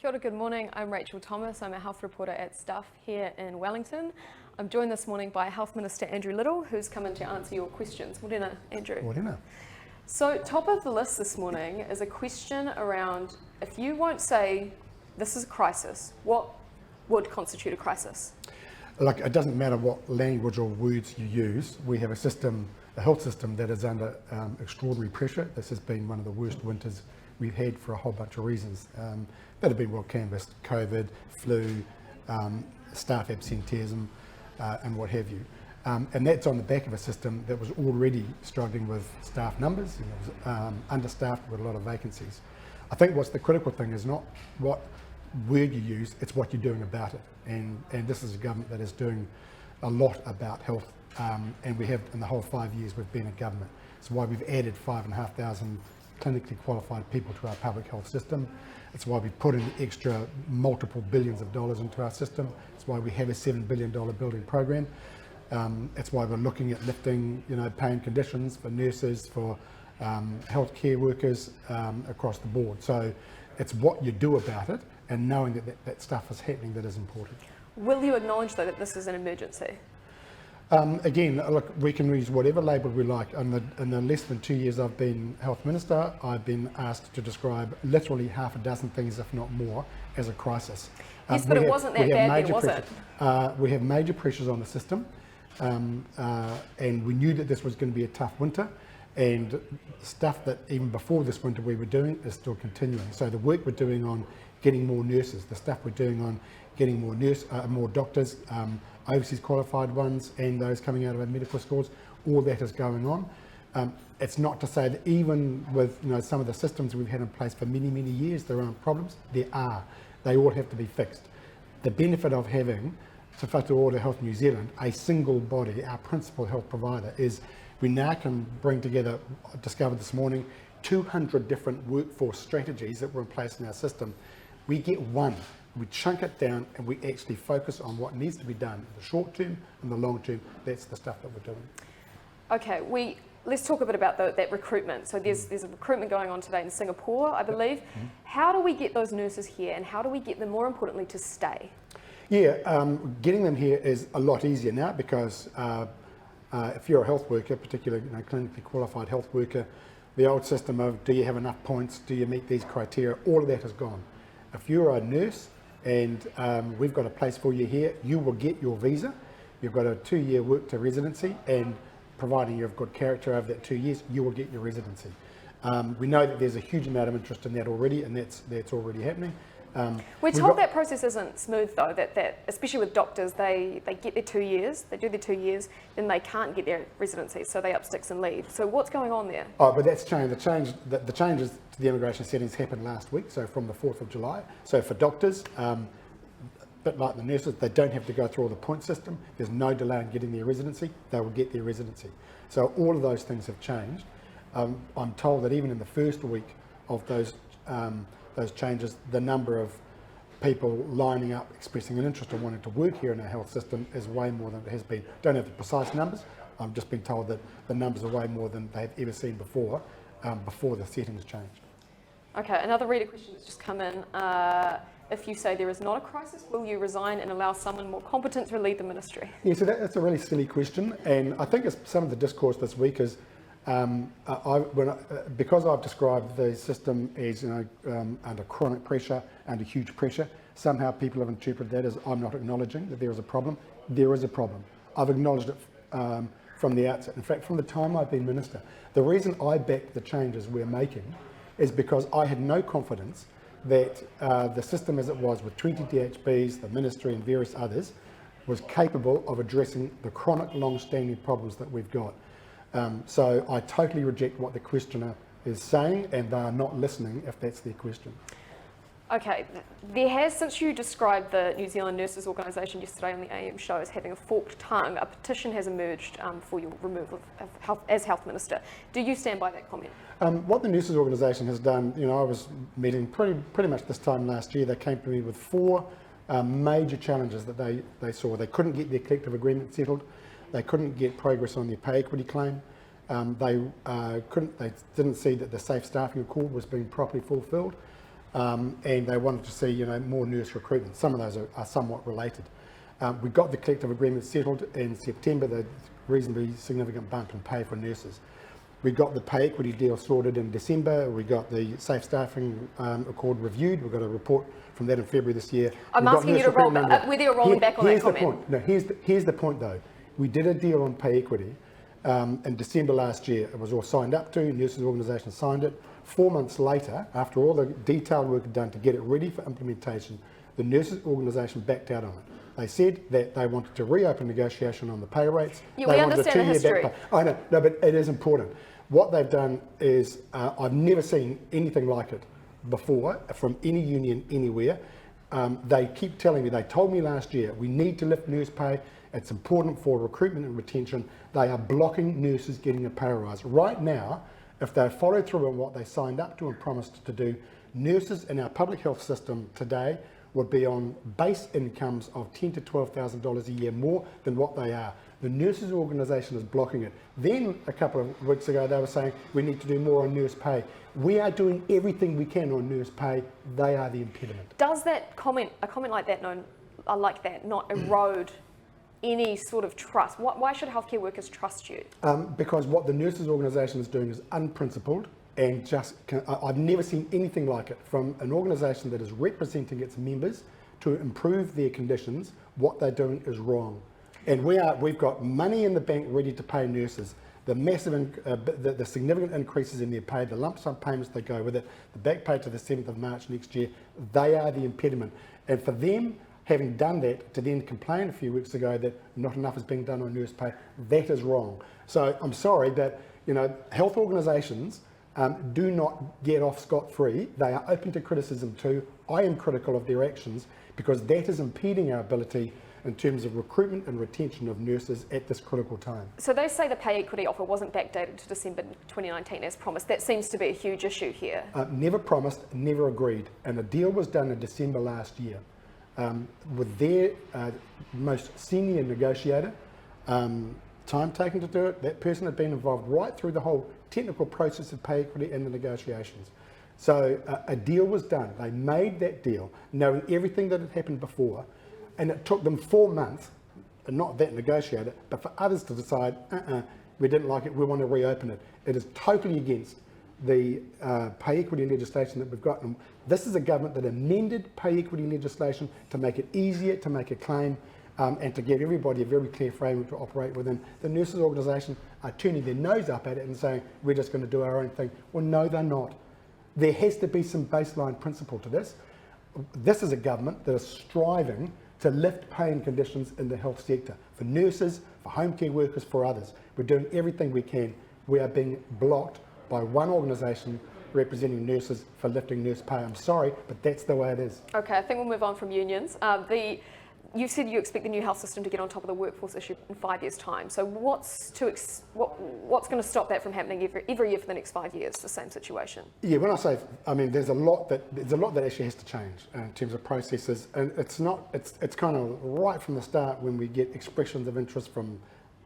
Kia ora, good morning. I'm Rachel Thomas. I'm a health reporter at Stuff here in Wellington. I'm joined this morning by Health Minister Andrew Little, who's come in to answer your questions. Morena, Andrew. Morena. So top of the list this morning is a question around, if you won't say this is a crisis, what would constitute a crisis? Look, it doesn't matter what language or words you use. We have a health system that is under extraordinary pressure. This has been one of the worst winters we've had for a whole bunch of reasons that have been well canvassed: COVID, flu, staff absenteeism, and what have you. And that's on the back of a system that was already struggling with staff numbers, and it was understaffed with a lot of vacancies. I think what's the critical thing is not what word you use, it's what you're doing about it. And this is a government that is doing a lot about health, and we have, in the whole 5 years we've been in government. It's why we've added 5,500 clinically qualified people to our public health system. It's why we've put in extra multiple billions of dollars into our system. It's why we have a $7 billion building program. It's why we're looking at lifting, pain conditions for nurses, for healthcare workers across the board. So it's what you do about it, and knowing that stuff is happening that is important. Will you acknowledge, though, that this is an emergency? Again, look, we can use whatever label we like. In the less than 2 years I've been Health Minister, I've been asked to describe literally half a dozen things, if not more, as a crisis. Yes, but it wasn't that bad then, was it? We have major pressures on the system, and we knew that this was going to be a tough winter, and stuff that even before this winter we were doing is still continuing. So the work we're doing on getting more nurses, the stuff we're doing on getting more doctors, overseas qualified ones, and those coming out of our medical schools, all that is going on. It's not to say that even with some of the systems we've had in place for many, many years, there aren't problems. There are. They all have to be fixed. The benefit of having Te Whatu Ora Health New Zealand, a single body, our principal health provider, is we now can bring together, discovered this morning, 200 different workforce strategies that were in place in our system. We get one. We chunk it down and we actually focus on what needs to be done in the short term and the long term. That's the stuff that we're doing. Okay, let's talk a bit about that recruitment. So there's a recruitment going on today in Singapore, I believe. Mm-hmm. How do we get those nurses here, and how do we get them, more importantly, to stay? Yeah, getting them here is a lot easier now because if you're a health worker, particularly clinically qualified health worker, the old system of do you have enough points, do you meet these criteria, all of that is gone. If you're a nurse and we've got a place for you here, you will get your visa. You've got a 2-year work to residency, and providing you've got character over that 2 years, you will get your residency. We know that there's a huge amount of interest in that already, and that's already happening. We're told that process isn't smooth, though, that especially with doctors, they get their 2 years, they do their 2 years, then they can't get their residency, so they up sticks and leave. So what's going on there? Oh, but that's changed. The changes to the immigration settings happened last week, so from the 4th of July. So for doctors, a bit like the nurses, they don't have to go through all the point system. There's no delay in getting their residency. They will get their residency. So all of those things have changed. I'm told that even in the first week of those changes, the number of people lining up, expressing an interest in wanting to work here in our health system is way more than it has been. Don't have the precise numbers. I've just been told that the numbers are way more than they've ever seen before the settings changed. Okay, another reader question that's just come in. If you say there is not a crisis, will you resign and allow someone more competent to lead the ministry? Yeah, so that's a really silly question, and I think some of the discourse this week is because I've described the system as under chronic pressure, under huge pressure, somehow people have interpreted that as I'm not acknowledging that there is a problem. There is a problem. I've acknowledged it from the outset. In fact, from the time I've been minister, the reason I backed the changes we're making is because I had no confidence that the system as it was with 20 DHBs, the ministry and various others, was capable of addressing the chronic long-standing problems that we've got. So I totally reject what the questioner is saying, and they are not listening if that's their question. Okay, there has, since you described the New Zealand Nurses Organisation yesterday on the AM show as having a forked tongue, a petition has emerged for your removal as Health Minister. Do you stand by that comment? What the Nurses Organisation has done, I was meeting pretty much this time last year. They came to me with 4 major challenges that they saw. They couldn't get their collective agreement settled. They couldn't get progress on their pay equity claim. They didn't see that the safe staffing accord was being properly fulfilled. and they wanted to see more nurse recruitment. Some of those are somewhat related. We got the collective agreement settled in September, the reasonably significant bump in pay for nurses. We got the pay equity deal sorted in December. We got the safe staffing accord reviewed. We got a report from that in February this year. I'm asking you to roll back, whether you're rolling back on that comment. Here's the point though. We did a deal on pay equity in December last year. It was all signed up to, nurses organisation signed it. 4 months later, after all the detailed work done to get it ready for implementation, the nurses organisation backed out on it. They said that they wanted to reopen negotiation on the pay rates. Yeah, we understand the history. I know, no, but it is important. What they've done is, I've never seen anything like it before from any union anywhere. They keep telling me, they told me last year, we need to lift nurse pay. It's important for recruitment and retention. They are blocking nurses getting a pay rise. Right now, if they follow through on what they signed up to and promised to do, nurses in our public health system today would be on base incomes of $10,000 to $12,000 a year more than what they are. The nurses organisation is blocking it. Then a couple of weeks ago they were saying we need to do more on nurse pay. We are doing everything we can on nurse pay. They are the impediment. Does that comment, a comment like that, not erode any sort of trust? Why should healthcare workers trust you? Because what the nurses organisation is doing is unprincipled. And I've never seen anything like it from an organisation that is representing its members to improve their conditions. What they're doing is wrong, and we've got money in the bank ready to pay nurses. The massive, the significant increases in their pay, the lump sum payments that go with it, the back pay to the 7th of March next year, they are the impediment. And for them, having done that, to then complain a few weeks ago that not enough is being done on nurse pay, that is wrong. So I'm sorry, but health organisations do not get off scot-free. They are open to criticism too. I am critical of their actions because that is impeding our ability in terms of recruitment and retention of nurses at this critical time. So they say the pay equity offer wasn't backdated to December 2019 as promised. That seems to be a huge issue here. Never promised, never agreed. And a deal was done in December last year with their most senior negotiator. Time taken to do it. That person had been involved right through the whole technical process of pay equity and the negotiations. So a deal was done. They made that deal knowing everything that had happened before, and it took them 4 months, and not that negotiator, but for others to decide, we didn't like it, we want to reopen it. It is totally against the pay equity legislation that we've got. And this is a government that amended pay equity legislation to make it easier to make a claim and to give everybody a very clear framework to operate within. The nurses organisation are turning their nose up at it and saying, we're just going to do our own thing. Well, no, they're not. There has to be some baseline principle to this. This is a government that is striving to lift pay and conditions in the health sector, for nurses, for home care workers, for others. We're doing everything we can. We are being blocked by one organisation representing nurses for lifting nurse pay. I'm sorry, but that's the way it is. Okay, I think we'll move on from unions. You said you expect the new health system to get on top of the workforce issue in 5 years' time. So what's going to stop that from happening every year for the next 5 years? The same situation. Yeah, when I say, I mean, there's a lot that actually has to change in terms of processes, and it's kind of right from the start when we get expressions of interest from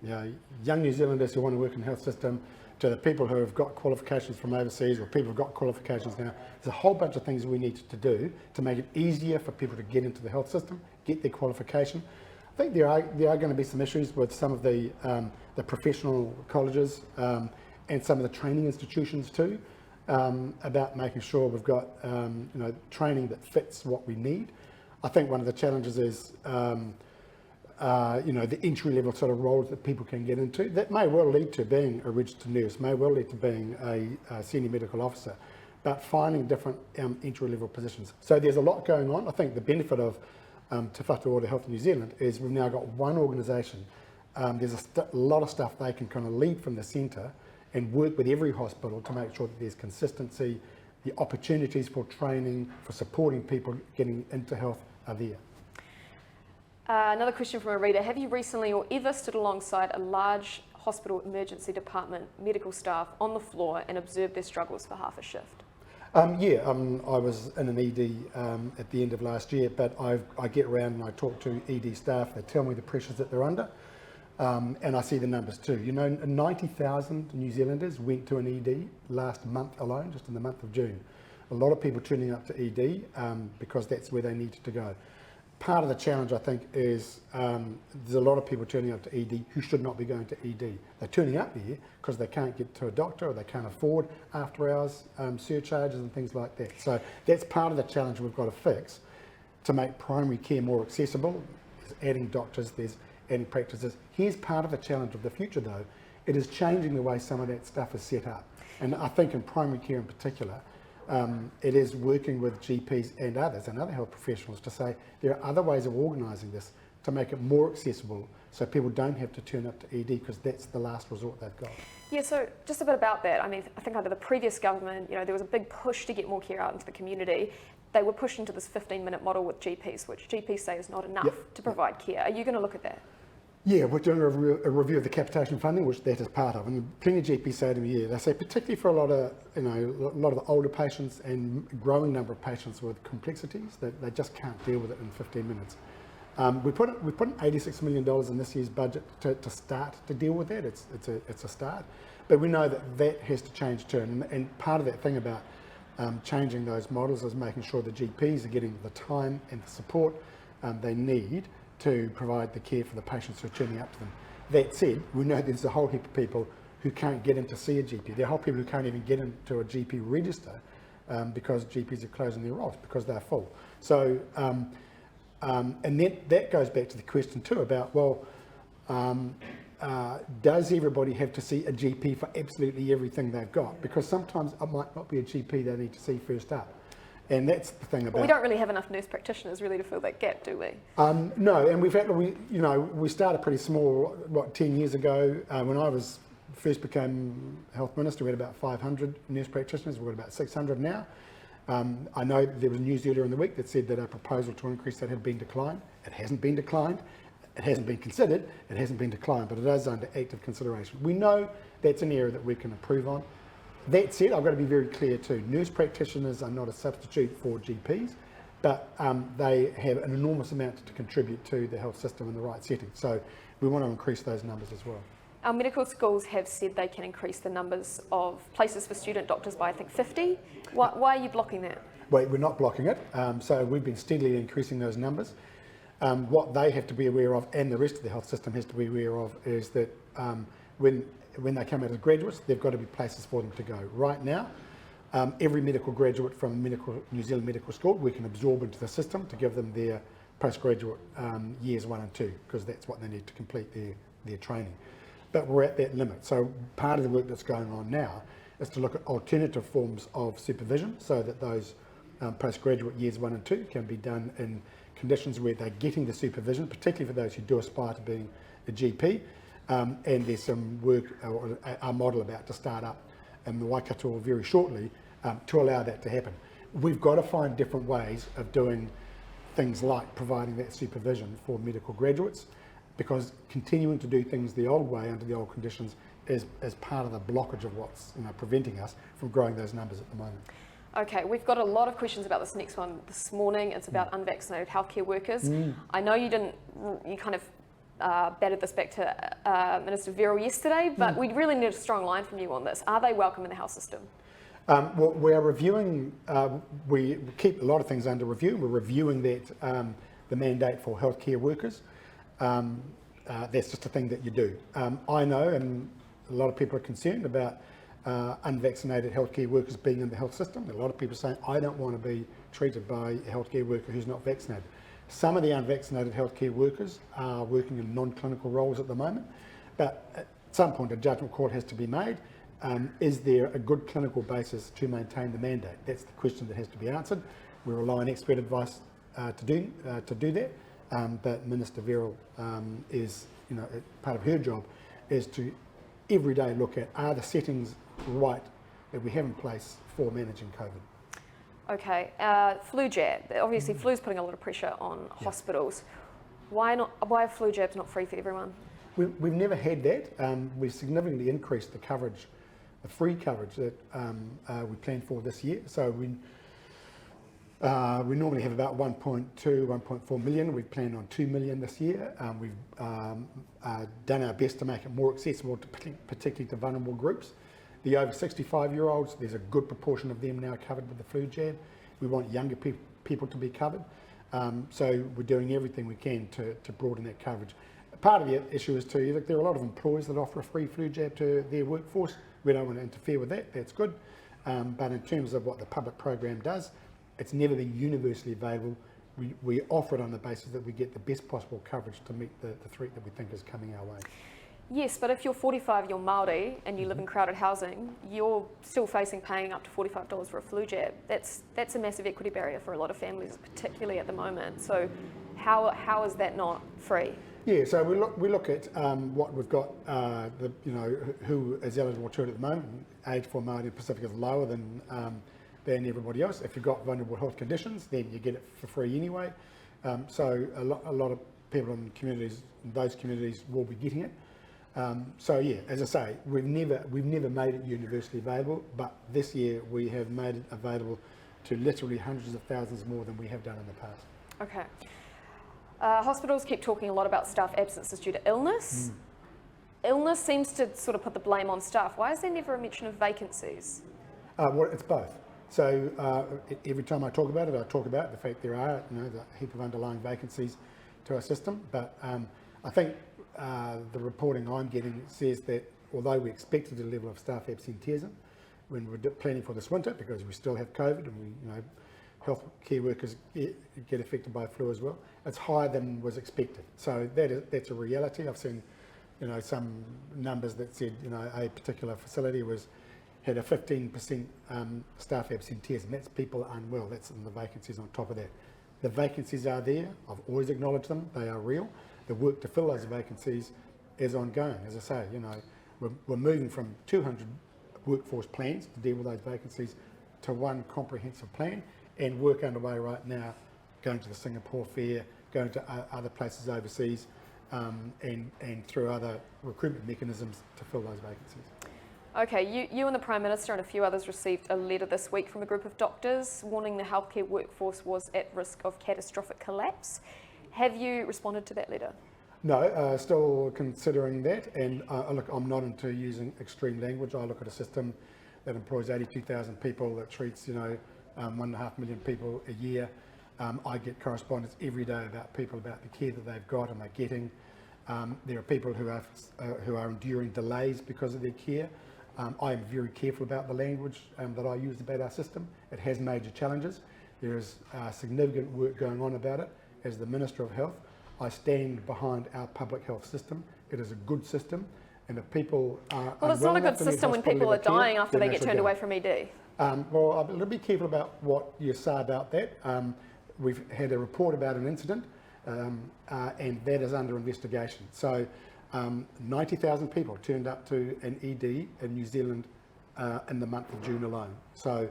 young New Zealanders who want to work in the health system, to the people who have got qualifications from overseas, or people who've got qualifications now. There's a whole bunch of things we need to do to make it easier for people to get into the health system, get their qualification. I think there are going to be some issues with some of the professional colleges and some of the training institutions too, about making sure we've got training that fits what we need. I think one of the challenges is the entry-level sort of roles that people can get into. That may well lead to being a registered nurse, may well lead to being a senior medical officer, but finding different entry-level positions. So there's a lot going on. I think the benefit of Te Whatu Ora Health New Zealand is we've now got one organisation. There's a lot of stuff they can kind of lead from the centre and work with every hospital to make sure that there's consistency, the opportunities for training, for supporting people getting into health are there. Another question from a reader. Have you recently or ever stood alongside a large hospital emergency department medical staff on the floor and observed their struggles for half a shift? I was in an ED at the end of last year, but I get around and I talk to ED staff. They tell me the pressures that they're under, and I see the numbers too. 90,000 New Zealanders went to an ED last month alone, just in the month of June. a lot of people turning up to ED because that's where they need to go. Part of the challenge, I think, is there's a lot of people turning up to ED who should not be going to ED. They're turning up there because they can't get to a doctor or they can't afford after-hours surcharges and things like that. So that's part of the challenge we've got to fix to make primary care more accessible. There's adding doctors, there's adding practices. Here's part of the challenge of the future, though. It is changing the way some of that stuff is set up. And I think in primary care in particular, it is working with GPs and others and other health professionals to say there are other ways of organising this to make it more accessible so people don't have to turn up to ED because that's the last resort they've got. Yeah, so just a bit about that. I mean, I think under the previous government, there was a big push to get more care out into the community. They were pushed into this 15-minute model with GPs, which GPs say is not enough to provide care. Are you going to look at that? Yeah, we're doing a review of the capitation funding, which that is part of, and plenty of GPs say to me, they say particularly for a lot of the older patients and growing number of patients with complexities that they just can't deal with it in 15 minutes. We put in $86 million in this year's budget to start to deal with that. It's a start, but we know that has to change too, and part of that thing about changing those models is making sure the GPs are getting the time and the support they need to provide the care for the patients who are turning up to them. That said, we know there's a whole heap of people who can't get in to see a GP. There are whole people who can't even get into a GP register because GPs are closing their roles because they're full. So, and that goes back to the question too about, well, does everybody have to see a GP for absolutely everything they've got? Because sometimes it might not be a GP they need to see first up. And that's the thing about. But we don't really have enough nurse practitioners really to fill that gap, do we? No, and we started pretty small. 10 years ago when I first became health minister, we had about 500 nurse practitioners. We've got about 600 now. I know there was news earlier in the week that said that a proposal to increase that had been declined. It hasn't been declined. It hasn't been considered. It hasn't been declined, but it is under active consideration. We know that's an area that we can improve on. That said, I've got to be very clear too. Nurse practitioners are not a substitute for GPs, but they have an enormous amount to contribute to the health system in the right setting. So we want to increase those numbers as well. Our medical schools have said they can increase the numbers of places for student doctors by, I think, 50. Why are you blocking that? Wait, we're not blocking it. So we've been steadily increasing those numbers. What they have to be aware of, and the rest of the health system has to be aware of, is that when they come out as graduates, there've got to be places for them to go. Right now, every medical graduate from New Zealand Medical School, we can absorb into the system to give them their postgraduate years 1 and 2, because that's what they need to complete their training. But we're at that limit. So part of the work that's going on now is to look at alternative forms of supervision so that those postgraduate years 1 and 2 can be done in conditions where they're getting the supervision, particularly for those who do aspire to being a GP. And there's some work, or a model about to start up in the Waikato very shortly to allow that to happen. We've got to find different ways of doing things like providing that supervision for medical graduates, because continuing to do things the old way under the old conditions is part of the blockage of what's preventing us from growing those numbers at the moment. Okay, we've got a lot of questions about this next one this morning. It's about unvaccinated healthcare workers. I know you kind of batted this back to Minister Verrill yesterday, but we really need a strong line from you on this. Are they welcome in the health system? Well, we are reviewing, we keep a lot of things under review. We're reviewing that, the mandate for healthcare workers. That's just a thing that you do. I know, and a lot of people are concerned about unvaccinated healthcare workers being in the health system. A lot of people are saying, I don't want to be treated by a healthcare worker who's not vaccinated. Some of the unvaccinated healthcare workers are working in non-clinical roles at the moment, but at some point a judgment call has to be made. Is there a good clinical basis to maintain the mandate? That's the question that has to be answered. We rely on expert advice to do that, but Minister Verrill is, part of her job is to every day look at, are the settings right that we have in place for managing COVID? Okay, flu jab. Obviously, flu's putting a lot of pressure on hospitals. Why are flu jabs not free for everyone? We've never had that. We've significantly increased the coverage, the free coverage that we planned for this year. So we normally have about 1.4 million. We've planned on 2 million this year. We've done our best to make it more accessible, particularly to vulnerable groups. The over 65-year-olds, there's a good proportion of them now covered with the flu jab. We want younger people to be covered. So we're doing everything we can to broaden that coverage. Part of the issue is too, look, there are a lot of employers that offer a free flu jab to their workforce. We don't want to interfere with that, that's good. But in terms of what the public program does, it's never been universally available. We offer it on the basis that we get the best possible coverage to meet the threat that we think is coming our way. Yes, but if you're 45, you're Māori, and you live in crowded housing, you're still facing paying up to $45 for a flu jab. That's a massive equity barrier for a lot of families, particularly at the moment. So how is that not free? Yeah, so we look at what we've got, who is eligible to it at the moment. Age for Māori Pacific is lower than everybody else. If you've got vulnerable health conditions, then you get it for free anyway. So a lot of people in those communities will be getting it. So yeah, as I say, we've never made it universally available, but this year we have made it available to literally hundreds of thousands more than we have done in the past. Okay. Hospitals keep talking a lot about staff absences due to illness. Illness seems to sort of put the blame on staff. Why is there never a mention of vacancies? Well, it's both. So every time I talk about it, I talk about the fact there are a heap of underlying vacancies to our system, but I think the reporting I'm getting says that although we expected a level of staff absenteeism when we were planning for this winter, because we still have COVID and health care workers get affected by flu as well, it's higher than was expected. So that's a reality. I've seen some numbers that said a particular facility had a 15% staff absenteeism. That's people unwell. That's in the vacancies on top of that. The vacancies are there. I've always acknowledged them. They are real. The work to fill those vacancies is ongoing. As I say, we're moving from 200 workforce plans to deal with those vacancies to one comprehensive plan, and work underway right now, going to the Singapore Fair, going to other places overseas, and through other recruitment mechanisms to fill those vacancies. Okay, you and the Prime Minister and a few others received a letter this week from a group of doctors warning the healthcare workforce was at risk of catastrophic collapse. Have you responded to that letter? No, still considering that, and look, I'm not into using extreme language. I look at a system that employs 82,000 people, that treats 1.5 million people a year. I get correspondence every day about people, about the care that they've got and they're getting. There are people who are enduring delays because of their care. I am very careful about the language that I use about our system. It has major challenges. There is significant work going on about it. As the Minister of Health, I stand behind our public health system. It is a good system, and if people are well, it's not a good system when people are dying after they get turned away from ED. Well, I'm a little bit careful about what you say about that. We've had a report about an incident, and that is under investigation. So 90,000 people turned up to an ED in New Zealand in the month of June alone. So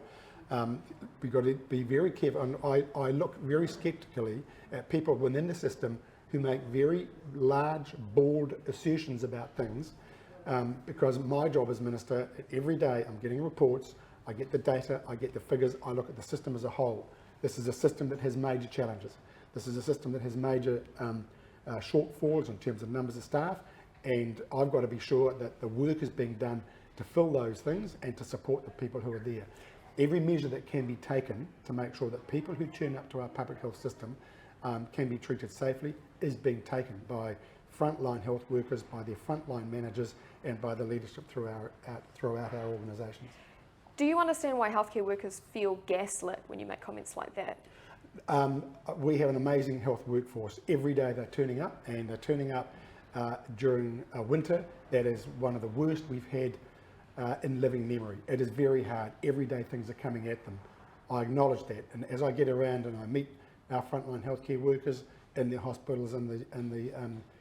we've got to be very careful. And I look very sceptically at people within the system who make very large, bold assertions about things, because my job as Minister, every day I'm getting reports, I get the data, I get the figures, I look at the system as a whole. This is a system that has major challenges. This is a system that has major shortfalls in terms of numbers of staff, and I've got to be sure that the work is being done to fill those things and to support the people who are there. Every measure that can be taken to make sure that people who turn up to our public health system can be treated safely is being taken by frontline health workers, by their frontline managers, and by the leadership throughout our organisations. Do you understand why healthcare workers feel gaslit when you make comments like that? We have an amazing health workforce. Every day they're turning up, and they're turning up during a winter that is one of the worst we've had in living memory. It is very hard. Every day things are coming at them. I acknowledge that, and as I get around and I meet our frontline healthcare workers in their hospitals and the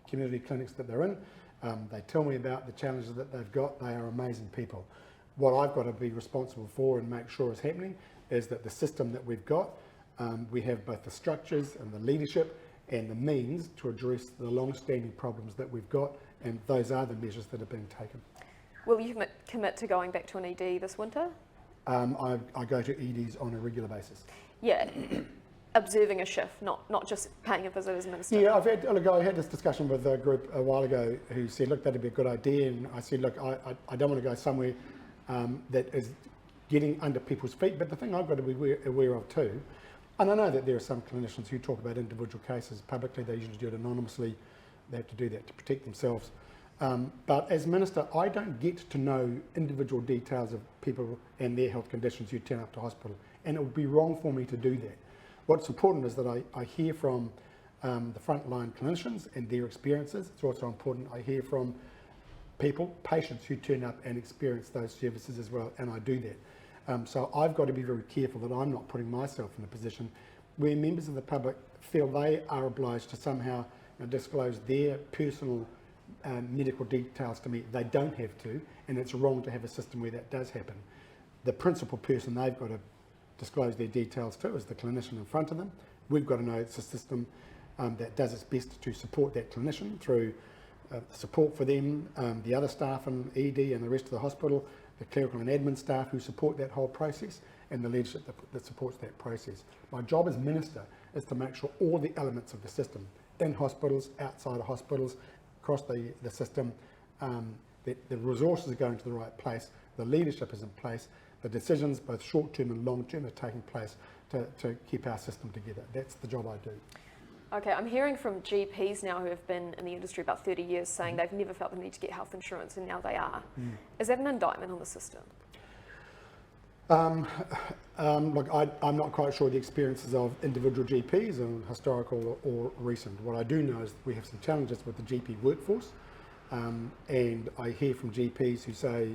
community clinics that they're in, they tell me about the challenges that they've got. They are amazing people. What I've got to be responsible for and make sure is happening is that the system that we've got, we have both the structures and the leadership and the means to address the long-standing problems that we've got, and those are the measures that are being taken. Will you commit to going back to an ED this winter? I go to EDs on a regular basis. Yeah, observing a shift, not just paying a visit as Minister. Yeah, I had this discussion with a group a while ago who said, look, that'd be a good idea, and I said, look, I don't want to go somewhere that is getting under people's feet. But the thing I've got to be aware of too, and I know that there are some clinicians who talk about individual cases publicly, they usually do it anonymously, they have to do that to protect themselves. But as Minister, I don't get to know individual details of people and their health conditions who turn up to hospital, and it would be wrong for me to do that. What's important is that I hear from the frontline clinicians and their experiences. It's also important I hear from people, patients who turn up and experience those services as well, and I do that. So I've got to be very careful that I'm not putting myself in a position where members of the public feel they are obliged to somehow disclose their personal medical details to me. They don't have to, and it's wrong to have a system where that does happen. The principal person they've got to disclose their details to is the clinician in front of them. We've got to know it's a system that does its best to support that clinician through support for them, the other staff in ED and the rest of the hospital, the clerical and admin staff who support that whole process, and the leadership that supports that process. My job as Minister is to make sure all the elements of the system, in hospitals, outside of hospitals, across the system, that the resources are going to the right place, the leadership is in place, the decisions, both short-term and long-term, are taking place to keep our system together. That's the job I do. Okay, I'm hearing from GPs now who have been in the industry about 30 years saying they've never felt the need to get health insurance, and now they are. Is that an indictment on the system? Look, I'm not quite sure the experiences of individual GPs and historical or recent. What I do know is we have some challenges with the GP workforce, and I hear from GPs who say,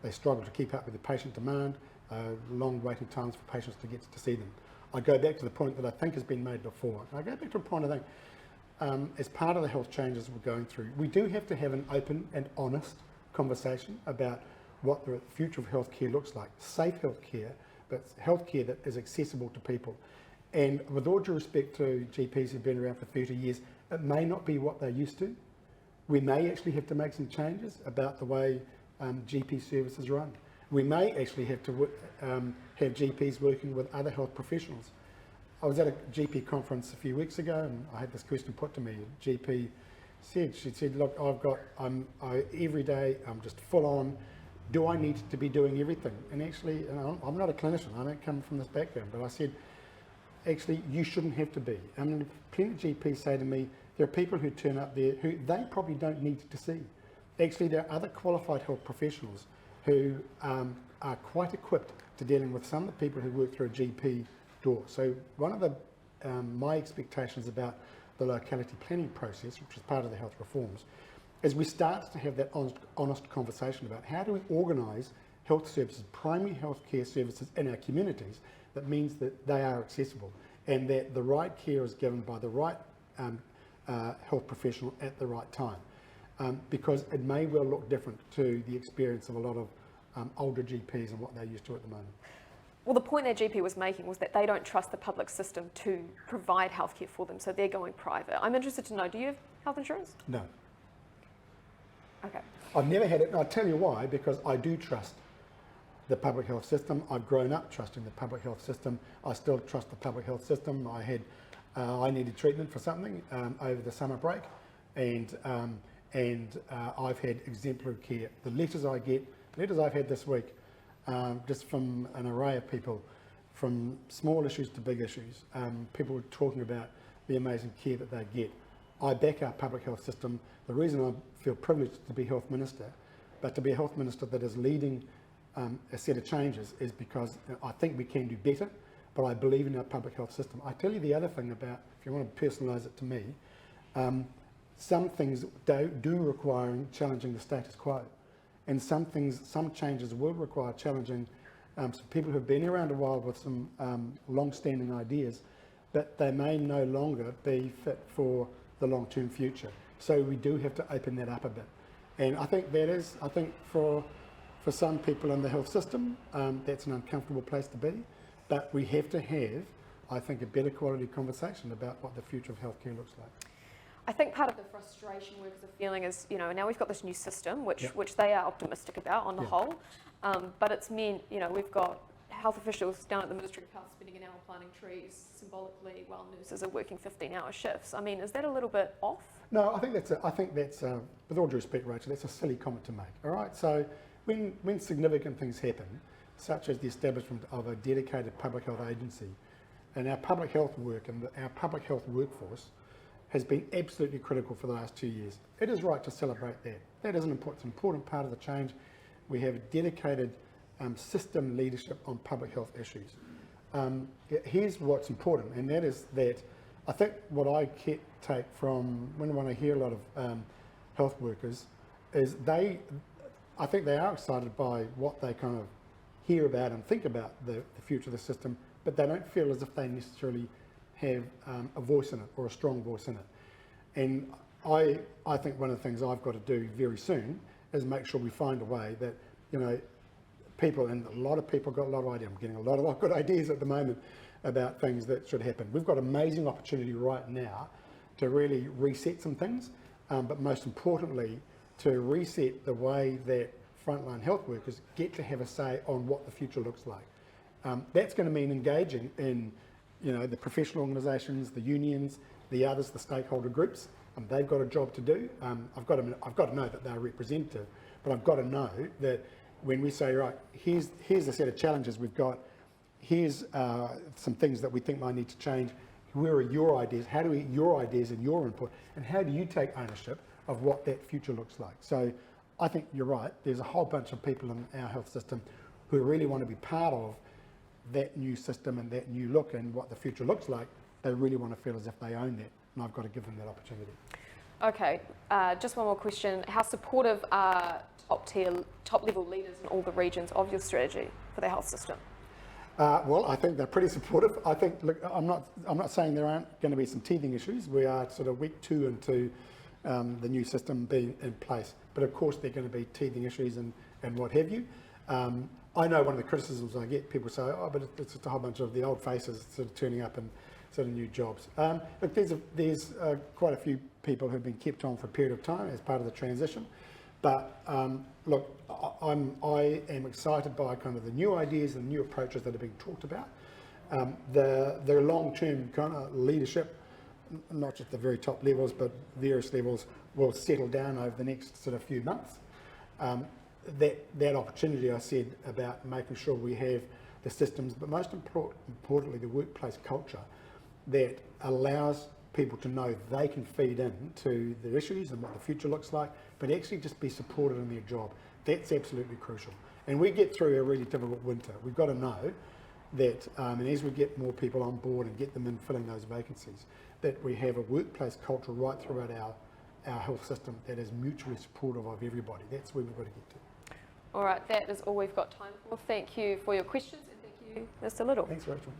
they struggle to keep up with the patient demand, long waiting times for patients to get to see them. I go back to the point that I think has been made before. I go back to a point I think, as part of the health changes we're going through, we do have to have an open and honest conversation about what the future of healthcare looks like. Safe healthcare, but healthcare that is accessible to people. And with all due respect to GPs who've been around for 30 years, it may not be what they're used to. We may actually have to make some changes about the way GP services run. We may actually have to have GPs working with other health professionals. I was at a GP conference a few weeks ago, and I had this question put to me. A GP she said, look, every day I'm just full on. Do I need to be doing everything? And actually, I'm not a clinician, I don't come from this background, but I said, actually, you shouldn't have to be. I mean, plenty of GPs say to me, there are people who turn up there who they probably don't need to see. Actually, there are other qualified health professionals who are quite equipped to dealing with some of the people who work through a GP door. So one of my expectations about the locality planning process, which is part of the health reforms, is we start to have that honest conversation about how do we organise health services, primary health care services in our communities that means that they are accessible and that the right care is given by the right health professional at the right time. Because it may well look different to the experience of a lot of older GPs and what they're used to at the moment. Well, the point that GP was making was that they don't trust the public system to provide healthcare for them, so they're going private. I'm interested to know, do you have health insurance? No. Okay. I've never had it, and I'll tell you why, because I do trust the public health system. I've grown up trusting the public health system. I still trust the public health system. I needed treatment for something over the summer break, and I've had exemplary care. The letters I've had this week, just from an array of people, from small issues to big issues, people talking about the amazing care that they get. I back our public health system. The reason I feel privileged to be health minister, but to be a health minister that is leading a set of changes, is because I think we can do better, but I believe in our public health system. I tell you the other thing about, if you want to personalise it to me, some things do require challenging the status quo. And some changes will require challenging some people who've been around a while with some long-standing ideas, but they may no longer be fit for the long-term future. So we do have to open that up a bit. And I think for some people in the health system, that's an uncomfortable place to be, but we have to have, I think, a better quality conversation about what the future of healthcare looks like. I think part of the frustration workers are feeling is, now we've got this new system, which they are optimistic about on the whole, but it's meant, we've got health officials down at the Ministry of Health spending an hour planting trees symbolically while nurses are working 15-hour shifts. I mean, is that a little bit off? No, I think that's with all due respect, Rachel, that's a silly comment to make. All right, so when significant things happen, such as the establishment of a dedicated public health agency, and our public health work and our public health workforce has been absolutely critical for the last 2 years. It is right to celebrate that. That is an important part of the change. We have a dedicated system leadership on public health issues. Here's what's important, and that is that I think what I take from when I hear a lot of health workers is I think they are excited by what they kind of hear about and think about the future of the system, but they don't feel as if they necessarily have a voice in it or a strong voice in it. And I think one of the things I've got to do very soon is make sure we find a way that, you know, people, and a lot of people got a lot of ideas. I'm getting a lot of good ideas at the moment about things that should happen. We've got amazing opportunity right now to really reset some things, but most importantly, to reset the way that frontline health workers get to have a say on what the future looks like. That's going to mean engaging in, you know, the professional organisations, the unions, the others, the stakeholder groups. They've got a job to do. I've got to know that they're representative, but I've got to know that when we say, right, here's a set of challenges we've got, here's some things that we think might need to change, where are your ideas, how do we get your ideas and your input, and how do you take ownership of what that future looks like? So I think you're right, there's a whole bunch of people in our health system who really want to be part of that new system and that new look and what the future looks like. They really want to feel as if they own that, and I've got to give them that opportunity. Okay, just one more question. How supportive are top level leaders in all the regions of your strategy for the health system? Well, I think they're pretty supportive. I think, look, I'm not saying there aren't going to be some teething issues. We are sort of week 2 into the new system being in place, but of course there are going to be teething issues and what have you. I know one of the criticisms I get, people say, oh, but it's just a whole bunch of the old faces sort of turning up and sort of new jobs. Look, there's quite a few people who've been kept on for a period of time as part of the transition. But look, I am excited by kind of the new ideas and new approaches that are being talked about. The long-term kind of leadership, not just the very top levels, but various levels, will settle down over the next sort of few months. That opportunity I said about making sure we have the systems, but most importantly, the workplace culture that allows people to know they can feed in to the issues and what the future looks like, but actually just be supported in their job. That's absolutely crucial. And we get through a really difficult winter. We've got to know that, and as we get more people on board and get them in filling those vacancies, that we have a workplace culture right throughout our health system that is mutually supportive of everybody. That's where we've got to get to. All right, that is all we've got time for. Thank you for your questions, and thank you, Mr. Little. Thanks, Rachel.